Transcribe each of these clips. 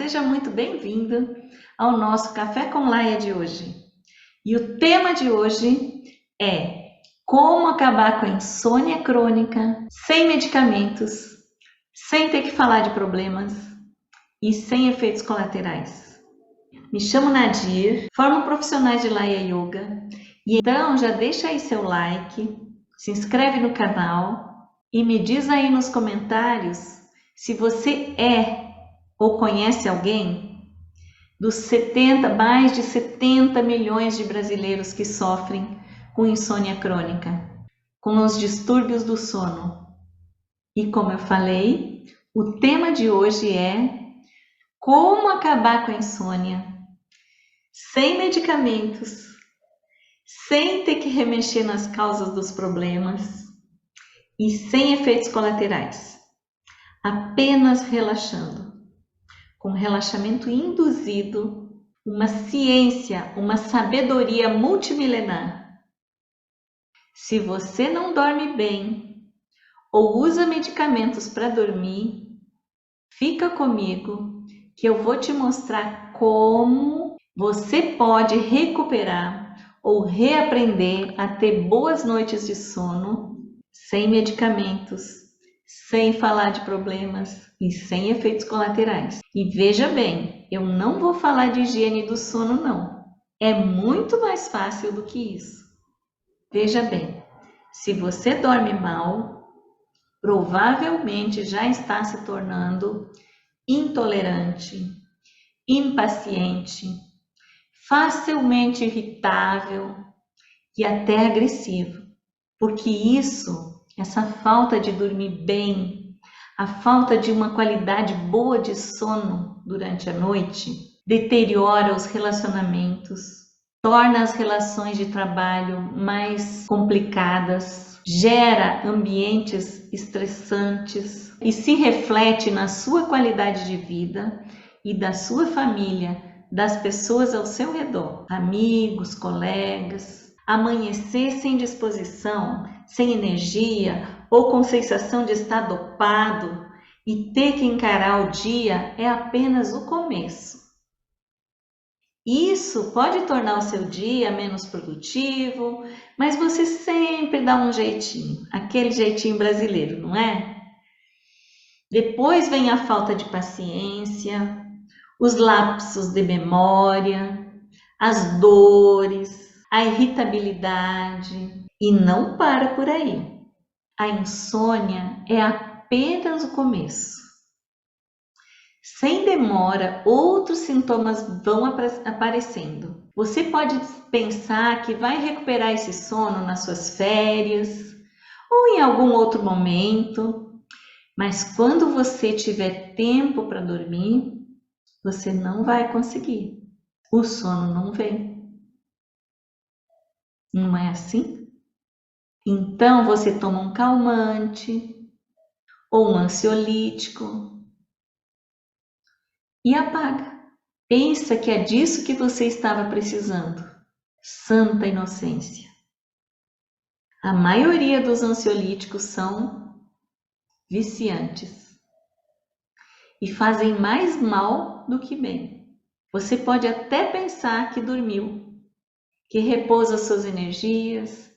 seja muito bem-vindo ao nosso Café com Laia de hoje. E o tema de hoje é como acabar com a insônia crônica sem medicamentos, sem ter que falar de problemas e sem efeitos colaterais. Me chamo Nadir, formo profissionais de Laia Yoga e então já deixa aí seu like, se inscreve no canal e me diz aí nos comentários se você é ou conhece alguém dos mais de 70 milhões de brasileiros que sofrem com insônia crônica, com os distúrbios do sono. E como eu falei, o tema de hoje é como acabar com a insônia sem medicamentos, sem ter que remexer nas causas dos problemas e sem efeitos colaterais, apenas relaxando. Com relaxamento induzido, uma ciência, uma sabedoria multimilenar. Se você não dorme bem ou usa medicamentos para dormir, fica comigo que eu vou te mostrar como você pode recuperar ou reaprender a ter boas noites de sono sem medicamentos, sem falar de problemas e sem efeitos colaterais. E veja bem, eu não vou falar de higiene do sono, não. É muito mais fácil do que isso. Veja bem, se você dorme mal, provavelmente já está se tornando intolerante, impaciente, facilmente irritável e até agressivo. Porque essa falta de dormir bem, a falta de uma qualidade boa de sono durante a noite, deteriora os relacionamentos, torna as relações de trabalho mais complicadas, gera ambientes estressantes e se reflete na sua qualidade de vida e da sua família, das pessoas ao seu redor, amigos, colegas. Amanhecer sem disposição, sem energia ou com sensação de estar dopado e ter que encarar o dia é apenas o começo. Isso pode tornar o seu dia menos produtivo, mas você sempre dá um jeitinho, aquele jeitinho brasileiro, não é? Depois vem a falta de paciência, os lapsos de memória, as dores, a irritabilidade e não para por aí. A insônia é apenas o começo. Sem demora, outros sintomas vão aparecendo. Você pode pensar que vai recuperar esse sono nas suas férias ou em algum outro momento, mas quando você tiver tempo para dormir, você não vai conseguir. O sono não vem. Não é assim? Então você toma um calmante ou um ansiolítico e apaga. Pensa que é disso que você estava precisando. Santa inocência. A maioria dos ansiolíticos são viciantes e fazem mais mal do que bem. Você pode até pensar que dormiu, que repousa suas energias.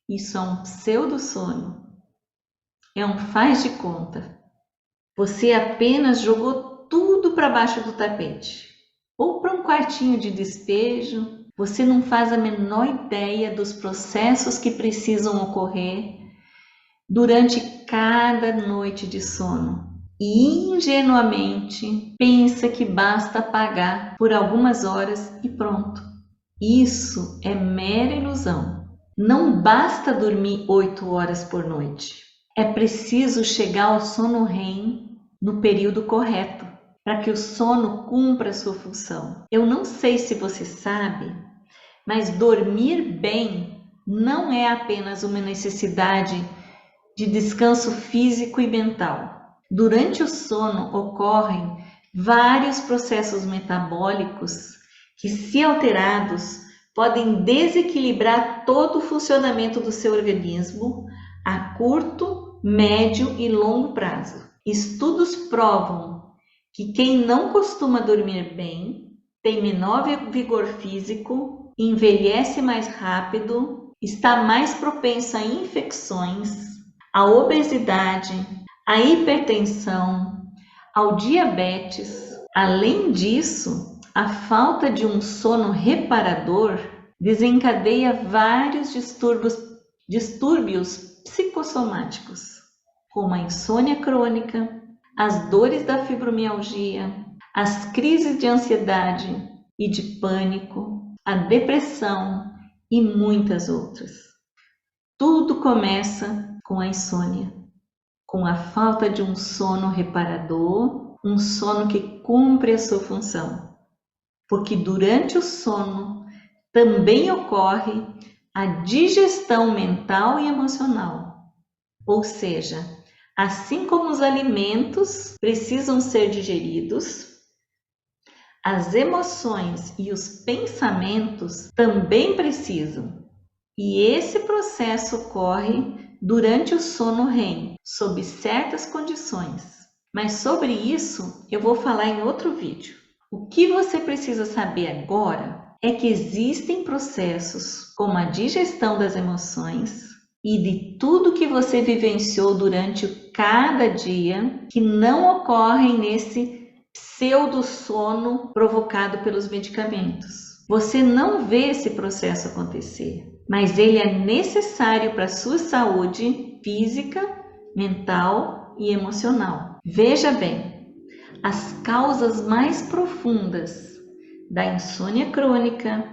Isso é um pseudo-sono. É um faz de conta. Você apenas jogou tudo para baixo do tapete. Ou para um quartinho de despejo. Você não faz a menor ideia dos processos que precisam ocorrer durante cada noite de sono. E ingenuamente pensa que basta apagar por algumas horas e pronto. Isso é mera ilusão. Não basta dormir 8 horas por noite. É preciso chegar ao sono REM no período correto, para que o sono cumpra a sua função. Eu não sei se você sabe, mas dormir bem não é apenas uma necessidade de descanso físico e mental. Durante o sono ocorrem vários processos metabólicos que, se alterados, podem desequilibrar todo o funcionamento do seu organismo a curto, médio e longo prazo. Estudos provam que quem não costuma dormir bem tem menor vigor físico, envelhece mais rápido, está mais propenso a infecções, à obesidade, à hipertensão, ao diabetes. Além disso, a falta de um sono reparador desencadeia vários distúrbios psicossomáticos, como a insônia crônica, as dores da fibromialgia, as crises de ansiedade e de pânico, a depressão e muitas outras. Tudo começa com a insônia, com a falta de um sono reparador, um sono que cumpre a sua função. Porque durante o sono também ocorre a digestão mental e emocional. Ou seja, assim como os alimentos precisam ser digeridos, as emoções e os pensamentos também precisam. E esse processo ocorre durante o sono REM, sob certas condições. Mas sobre isso eu vou falar em outro vídeo. O que você precisa saber agora é que existem processos como a digestão das emoções e de tudo que você vivenciou durante cada dia que não ocorrem nesse pseudo-sono provocado pelos medicamentos. Você não vê esse processo acontecer, mas ele é necessário para a sua saúde física, mental e emocional. Veja bem, as causas mais profundas da insônia crônica,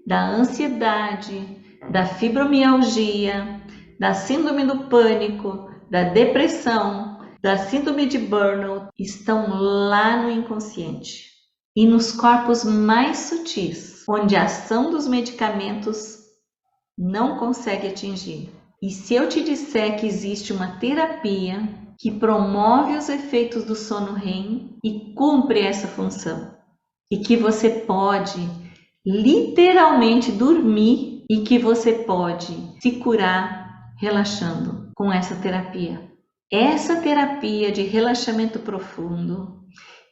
da ansiedade, da fibromialgia, da síndrome do pânico, da depressão, da síndrome de burnout estão lá no inconsciente e nos corpos mais sutis, onde a ação dos medicamentos não consegue atingir. E se eu te disser que existe uma terapia que promove os efeitos do sono REM e cumpre essa função, e que você pode literalmente dormir e que você pode se curar relaxando com essa terapia. Essa terapia de relaxamento profundo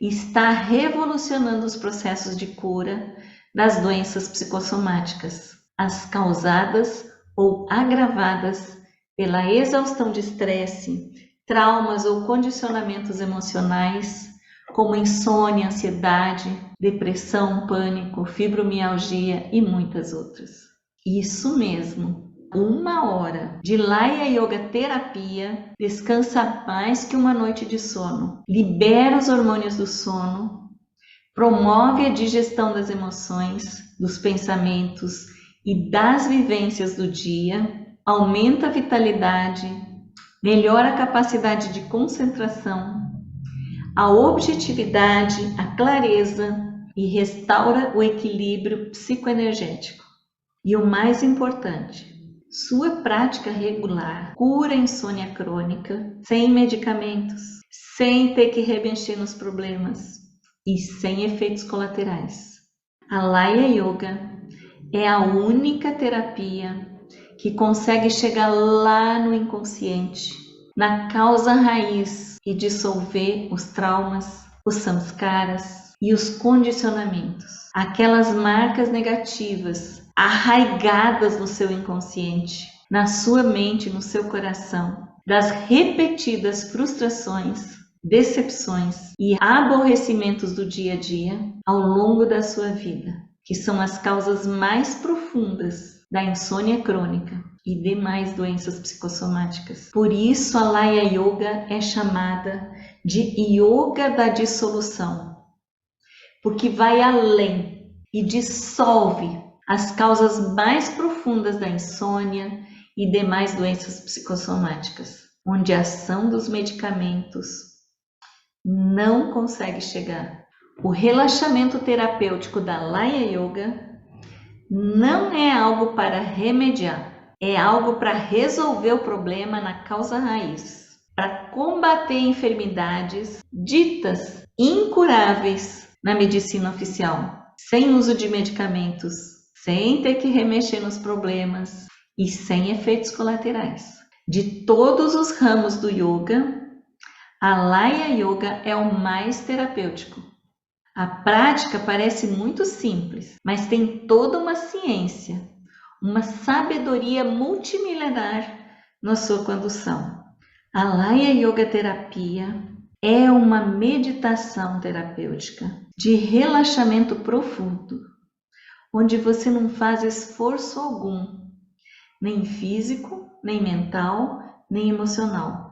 está revolucionando os processos de cura das doenças psicossomáticas, as causadas ou agravadas pela exaustão de estresse, traumas ou condicionamentos emocionais, como insônia, ansiedade, depressão, pânico, fibromialgia e muitas outras. Isso mesmo, 1 hora de Laya Yoga terapia descansa mais que uma noite de sono, libera os hormônios do sono, promove a digestão das emoções, dos pensamentos e das vivências do dia, aumenta a vitalidade, melhora a capacidade de concentração, a objetividade, a clareza e restaura o equilíbrio psicoenergético. E o mais importante, sua prática regular cura a insônia crônica sem medicamentos, sem ter que remexer nos problemas e sem efeitos colaterais. A Laya Yoga é a única terapia que consegue chegar lá no inconsciente, na causa raiz e dissolver os traumas, os samskaras e os condicionamentos, aquelas marcas negativas arraigadas no seu inconsciente, na sua mente, no seu coração, das repetidas frustrações, decepções e aborrecimentos do dia a dia ao longo da sua vida, que são as causas mais profundas da insônia crônica e demais doenças psicossomáticas. Por isso a Laya Yoga é chamada de Yoga da dissolução, porque vai além e dissolve as causas mais profundas da insônia e demais doenças psicossomáticas, onde a ação dos medicamentos não consegue chegar. O relaxamento terapêutico da Laya Yoga não é algo para remediar, é algo para resolver o problema na causa raiz, para combater enfermidades ditas incuráveis na medicina oficial, sem uso de medicamentos, sem ter que remexer nos problemas e sem efeitos colaterais. De todos os ramos do yoga, A Laya Yoga é o mais terapêutico. A prática parece muito simples, mas tem toda uma ciência, uma sabedoria multimilenar na sua condução. A Laya Yoga Terapia é uma meditação terapêutica de relaxamento profundo, onde você não faz esforço algum, nem físico, nem mental, nem emocional.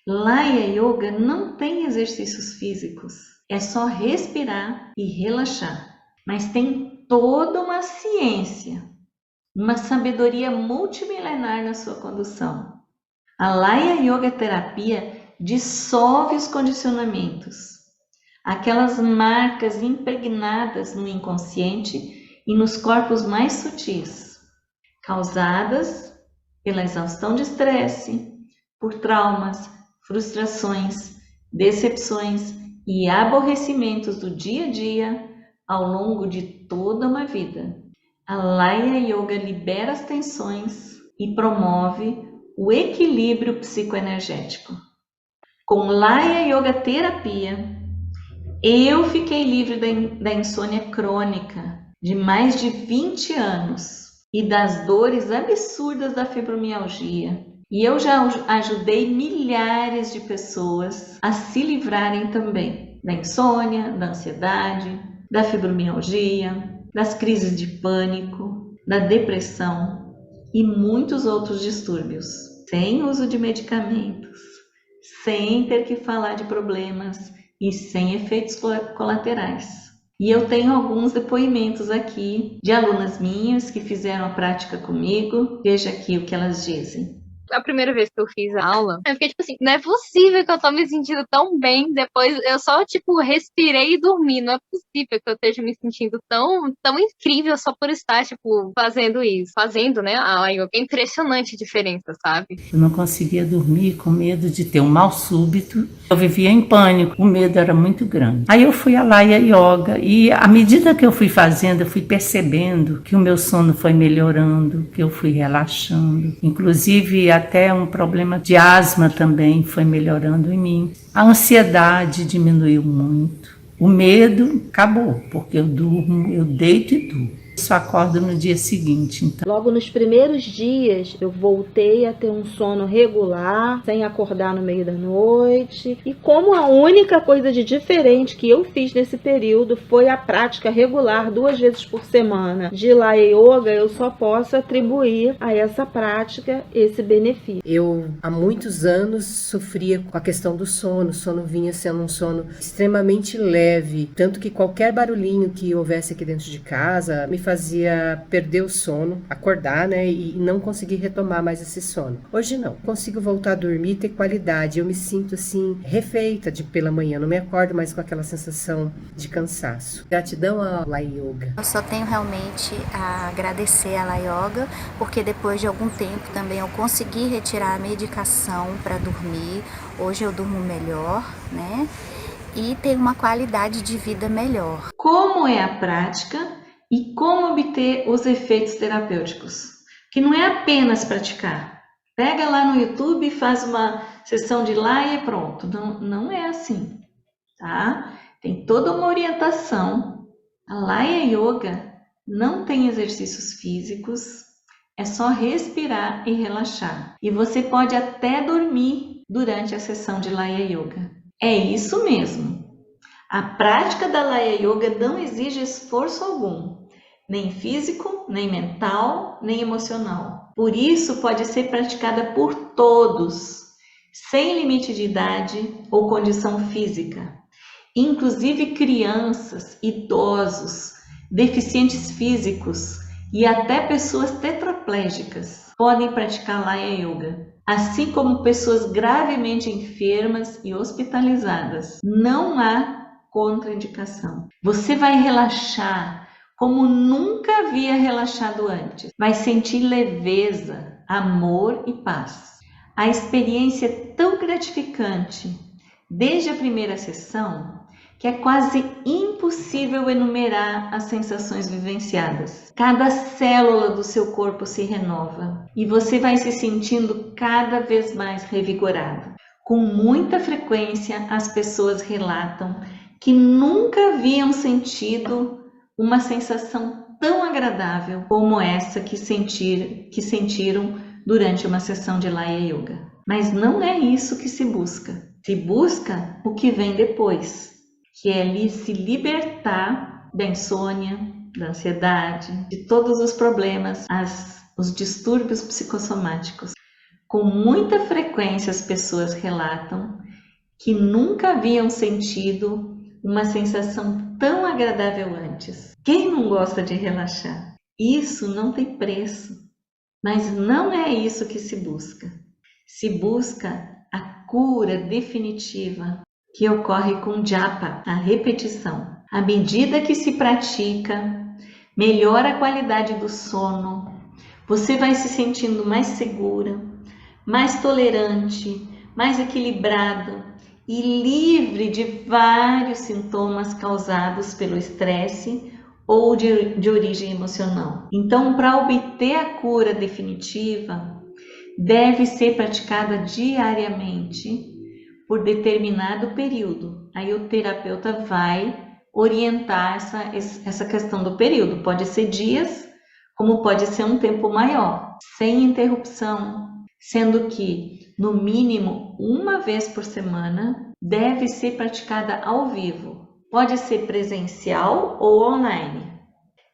Laya Yoga não tem exercícios físicos, é só respirar e relaxar, mas tem toda uma ciência, uma sabedoria multimilenar na sua condução. A Laya Yoga Terapia dissolve os condicionamentos, aquelas marcas impregnadas no inconsciente e nos corpos mais sutis, causadas pela exaustão de estresse, por traumas, frustrações, decepções e aborrecimentos do dia a dia ao longo de toda uma vida. A Laya Yoga libera as tensões e promove o equilíbrio psicoenergético. Com Laya Yoga Terapia, eu fiquei livre da insônia crônica de mais de 20 anos e das dores absurdas da fibromialgia. E eu já ajudei milhares de pessoas a se livrarem também da insônia, da ansiedade, da fibromialgia, das crises de pânico, da depressão e muitos outros distúrbios, sem uso de medicamentos, sem ter que falar de problemas e sem efeitos colaterais. E eu tenho alguns depoimentos aqui de alunas minhas que fizeram a prática comigo. Veja aqui o que elas dizem. A primeira vez que eu fiz a aula, eu fiquei tipo assim, não é possível que eu tô me sentindo tão bem, depois eu só, tipo, respirei e dormi, não é possível que eu esteja me sentindo tão incrível só por estar, tipo, fazendo isso, né, a yoga. É impressionante a diferença, sabe? Eu não conseguia dormir com medo de ter um mal súbito, eu vivia em pânico, o medo era muito grande. Aí eu fui à Laya Yoga e à medida que eu fui fazendo, eu fui percebendo que o meu sono foi melhorando, que eu fui relaxando, inclusive até um problema de asma também foi melhorando em mim. A ansiedade diminuiu muito. O medo acabou, porque eu durmo, eu deito e durmo. Só acordo no dia seguinte. Então. Logo nos primeiros dias, eu voltei a ter um sono regular, sem acordar no meio da noite. E como a única coisa de diferente que eu fiz nesse período foi a prática regular 2 vezes por semana de Laya Yoga, eu só posso atribuir a essa prática esse benefício. Eu, há muitos anos, sofria com a questão do sono. O sono vinha sendo um sono extremamente leve, tanto que qualquer barulhinho que houvesse aqui dentro de casa me fazia perder o sono, acordar, né, e não conseguir retomar mais esse sono. Hoje não, consigo voltar a dormir e ter qualidade. Eu me sinto assim, refeita pela manhã, não me acordo mais com aquela sensação de cansaço. Gratidão à Laya Yoga. Eu só tenho realmente a agradecer à Laya Yoga, porque depois de algum tempo também eu consegui retirar a medicação para dormir. Hoje eu durmo melhor, né, e tenho uma qualidade de vida melhor. Como é a prática? E como obter os efeitos terapêuticos? Que não é apenas praticar. Pega lá no YouTube e faz uma sessão de Laya e pronto. Não é assim, tá? Tem toda uma orientação. A Laya Yoga não tem exercícios físicos, é só respirar e relaxar. E você pode até dormir durante a sessão de Laya Yoga. É isso mesmo. A prática da Laya Yoga não exige esforço algum, nem físico, nem mental, nem emocional. Por isso, pode ser praticada por todos, sem limite de idade ou condição física. Inclusive crianças, idosos, deficientes físicos e até pessoas tetraplégicas podem praticar Laya Yoga, assim como pessoas gravemente enfermas e hospitalizadas. Não há contraindicação. Você vai relaxar como nunca havia relaxado antes. Vai sentir leveza, amor e paz. A experiência é tão gratificante desde a primeira sessão que é quase impossível enumerar as sensações vivenciadas. Cada célula do seu corpo se renova e você vai se sentindo cada vez mais revigorado, Com muita frequência, as pessoas relatam que nunca haviam sentido uma sensação tão agradável como essa que sentiram durante uma sessão de Laya Yoga. Mas não é isso que se busca. Se busca o que vem depois, que é se libertar da insônia, da ansiedade, de todos os problemas, os distúrbios psicossomáticos. Com muita frequência as pessoas relatam que nunca haviam sentido uma sensação tão agradável antes. Quem não gosta de relaxar? Isso não tem preço, mas não é isso que se busca. Se busca a cura definitiva que ocorre com japa, a repetição. À medida que se pratica, melhora a qualidade do sono, você vai se sentindo mais segura, mais tolerante, mais equilibrada e livre de vários sintomas causados pelo estresse ou de origem emocional. Então, para obter a cura definitiva, deve ser praticada diariamente por determinado período. Aí o terapeuta vai orientar essa questão do período. Pode ser dias, como pode ser um tempo maior, sem interrupção, sendo que, no mínimo, uma vez por semana, deve ser praticada ao vivo. Pode ser presencial ou online,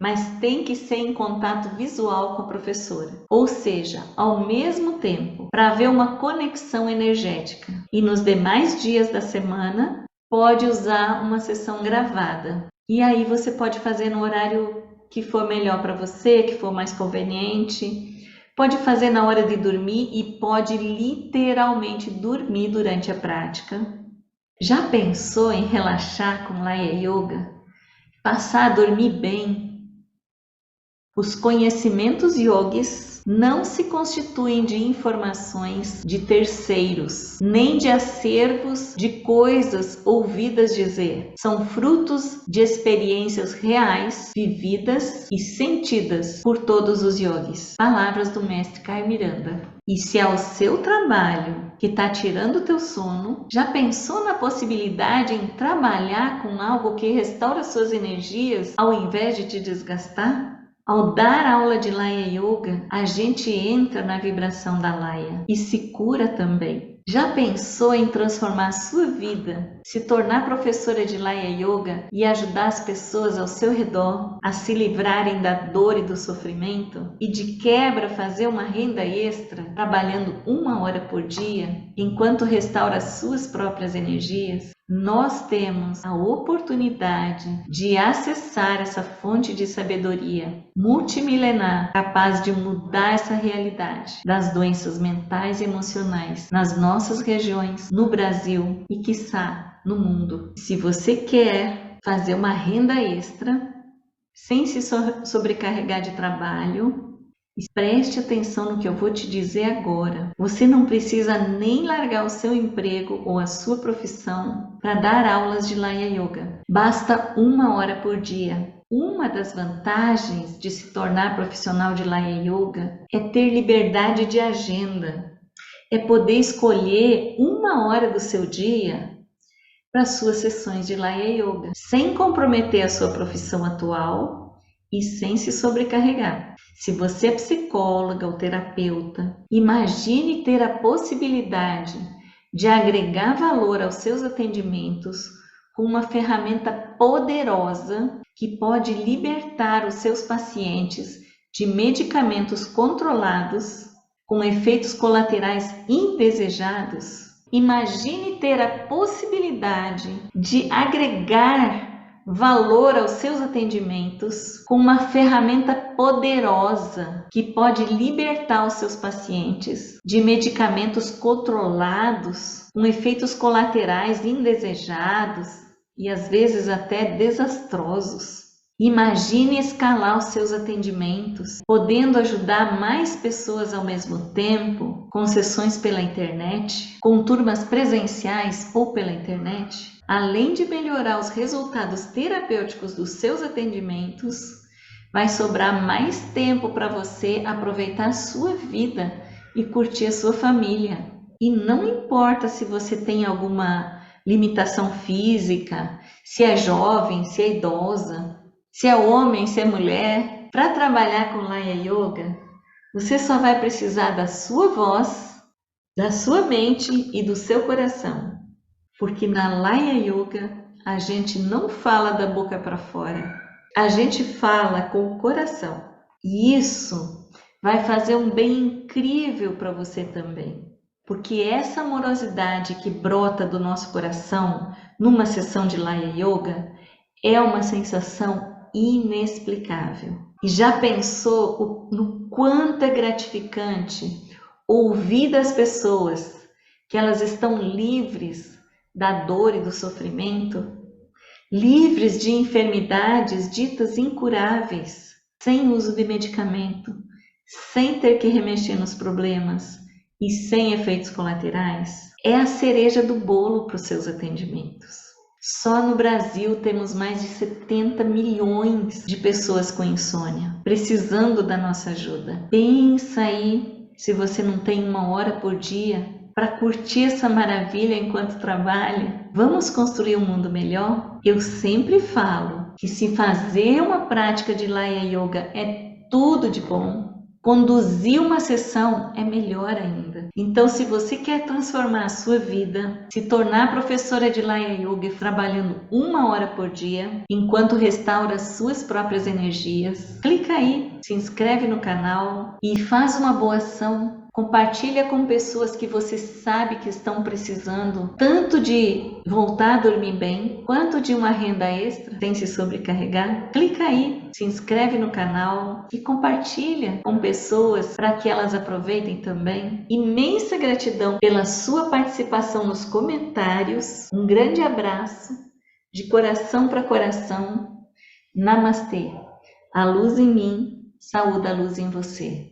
mas tem que ser em contato visual com a professora. Ou seja, ao mesmo tempo, para haver uma conexão energética. E nos demais dias da semana, pode usar uma sessão gravada. E aí você pode fazer no horário que for melhor para você, que for mais conveniente. Pode fazer na hora de dormir e pode literalmente dormir durante a prática. Já pensou em relaxar com Laya Yoga? Passar a dormir bem? Os conhecimentos yogis não se constituem de informações de terceiros, nem de acervos de coisas ouvidas dizer. São frutos de experiências reais, vividas e sentidas por todos os yogis. Palavras do mestre Caio Miranda. E se é o seu trabalho que está tirando o teu sono, já pensou na possibilidade em trabalhar com algo que restaura suas energias ao invés de te desgastar? Ao dar aula de Laya Yoga, a gente entra na vibração da Laya e se cura também. Já pensou em transformar a sua vida, se tornar professora de Laya Yoga e ajudar as pessoas ao seu redor a se livrarem da dor e do sofrimento? E de quebra fazer uma renda extra, trabalhando 1 hora por dia, enquanto restaura as suas próprias energias? Nós temos a oportunidade de acessar essa fonte de sabedoria multimilenar, capaz de mudar essa realidade das doenças mentais e emocionais nas nossas regiões, no Brasil e, quiçá, no mundo. Se você quer fazer uma renda extra, sem se sobrecarregar de trabalho, preste atenção no que eu vou te dizer agora. Você não precisa nem largar o seu emprego ou a sua profissão para dar aulas de Laya Yoga. Basta 1 hora por dia. Uma das vantagens de se tornar profissional de Laya Yoga é ter liberdade de agenda. É poder escolher 1 hora do seu dia para suas sessões de Laya Yoga, sem comprometer a sua profissão atual e sem se sobrecarregar. Se você é psicóloga ou terapeuta, imagine ter a possibilidade de agregar valor aos seus atendimentos com uma ferramenta poderosa que pode libertar os seus pacientes de medicamentos controlados com efeitos colaterais indesejados. Imagine ter a possibilidade de agregar valor aos seus atendimentos com uma ferramenta poderosa que pode libertar os seus pacientes de medicamentos controlados com efeitos colaterais indesejados e às vezes até desastrosos. Imagine escalar os seus atendimentos, podendo ajudar mais pessoas ao mesmo tempo, com sessões pela internet, com turmas presenciais ou pela internet. Além de melhorar os resultados terapêuticos dos seus atendimentos, vai sobrar mais tempo para você aproveitar a sua vida e curtir a sua família. E não importa se você tem alguma limitação física, se é jovem, se é idosa, se é homem, se é mulher. Para trabalhar com Laya Yoga, você só vai precisar da sua voz, da sua mente e do seu coração. Porque na Laya Yoga a gente não fala da boca para fora, a gente fala com o coração. E isso vai fazer um bem incrível para você também. Porque essa amorosidade que brota do nosso coração numa sessão de Laya Yoga é uma sensação inexplicável. E já pensou no quanto é gratificante ouvir das pessoas que elas estão livres da dor e do sofrimento, livres de enfermidades ditas incuráveis, sem uso de medicamento, sem ter que remexer nos problemas e sem efeitos colaterais? É a cereja do bolo para os seus atendimentos. Só no Brasil temos mais de 70 milhões de pessoas com insônia, precisando da nossa ajuda. Pensa aí, se você não tem 1 hora por dia para curtir essa maravilha enquanto trabalha. Vamos construir um mundo melhor? Eu sempre falo que se fazer uma prática de Laya Yoga é tudo de bom, conduzir uma sessão é melhor ainda. Então, se você quer transformar a sua vida, se tornar professora de Laya Yoga trabalhando 1 hora por dia, enquanto restaura suas próprias energias, clica aí, se inscreve no canal e faz uma boa ação. Compartilha com pessoas que você sabe que estão precisando tanto de voltar a dormir bem, quanto de uma renda extra sem se sobrecarregar. Clica aí, se inscreve no canal e compartilha com pessoas para que elas aproveitem também. Imensa gratidão pela sua participação nos comentários. Um grande abraço, de coração para coração. Namastê. A luz em mim, saúde a luz em você.